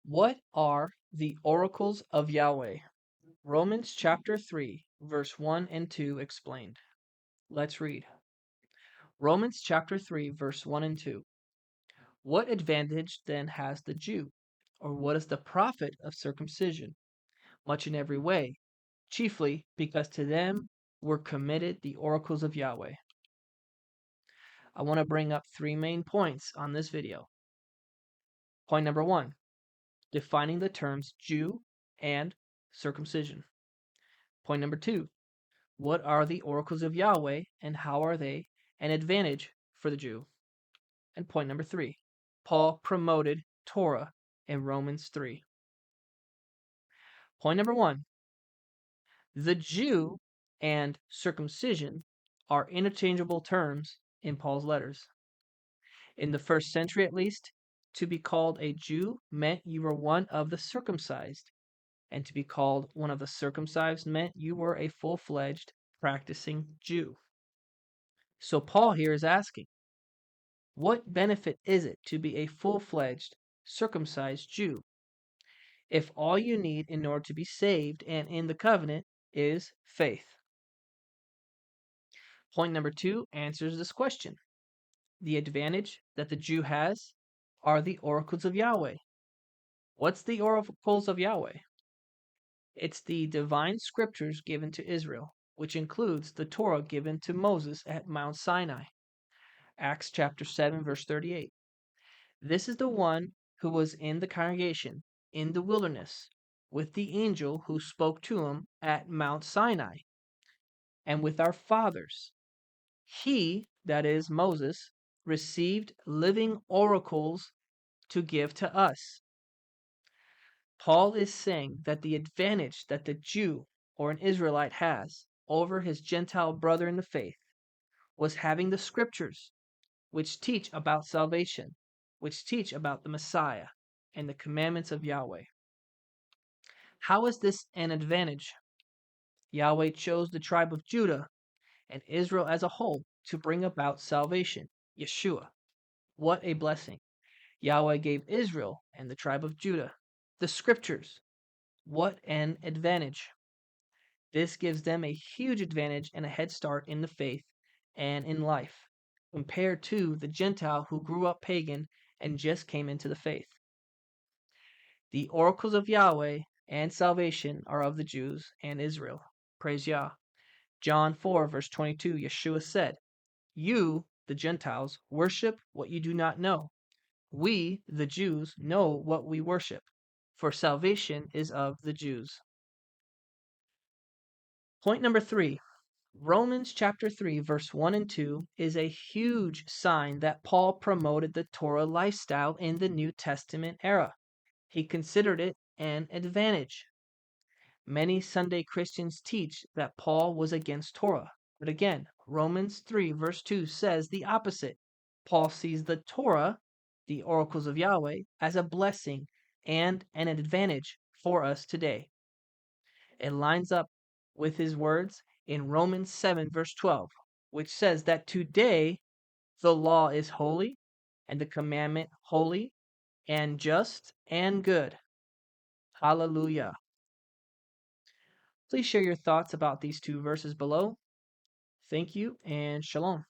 What are the oracles of Yahweh? Romans chapter 3, verse 1 and 2 explained. Let's read. Romans chapter 3, verse 1 and 2. What advantage then has the Jew? Or what is the profit of circumcision? Much in every way, chiefly because to them were committed the oracles of Yahweh. I want to bring up three main points on this video. Point number 1, defining the terms Jew and circumcision. Point number 2, what are the oracles of Yahweh and how are they an advantage for the Jew? And point number 3, Paul promoted Torah in Romans 3. Point number 1, the Jew and circumcision are interchangeable terms in Paul's letters. In the first century at least, to be called a Jew meant you were one of the circumcised, and to be called one of the circumcised meant you were a full-fledged practicing Jew. So Paul here is asking, what benefit is it to be a full-fledged circumcised Jew if all you need in order to be saved and in the covenant is faith? Point number 2 answers this question. The advantage that the Jew has are the oracles of Yahweh. What's the oracles of Yahweh? It's the divine scriptures given to Israel, which includes the Torah given to Moses at Mount Sinai. Acts chapter 7, verse 38. This is the one who was in the congregation in the wilderness with the angel who spoke to him at Mount Sinai and with our fathers. He, that is Moses, received living oracles to give to us. Paul is saying that the advantage that the Jew or an Israelite has over his Gentile brother in the faith was having the scriptures, which teach about salvation, which teach about the Messiah and the commandments of Yahweh. How is this an advantage? Yahweh chose the tribe of Judah and Israel as a whole to bring about salvation, Yeshua. What a blessing. Yahweh gave Israel and the tribe of Judah the scriptures. What an advantage. This gives them a huge advantage and a head start in the faith and in life, compared to the Gentile who grew up pagan and just came into the faith. The oracles of Yahweh and salvation are of the Jews and Israel. Praise Yah. John 4, verse 22, Yeshua said, "You, the Gentiles, worship what you do not know. We, the Jews, know what we worship, for salvation is of the Jews." Point number 3. Romans chapter 3, verse 1 and 2 is a huge sign that Paul promoted the Torah lifestyle in the New Testament era. He considered it an advantage. Many Sunday Christians teach that Paul was against Torah, but again, Romans 3, verse 2 says the opposite. Paul sees the Torah, the oracles of Yahweh, as a blessing and an advantage for us today. It lines up with his words in Romans 7, verse 12, which says that today the law is holy and the commandment holy and just and good. Hallelujah. Please share your thoughts about these two verses below. Thank you and shalom.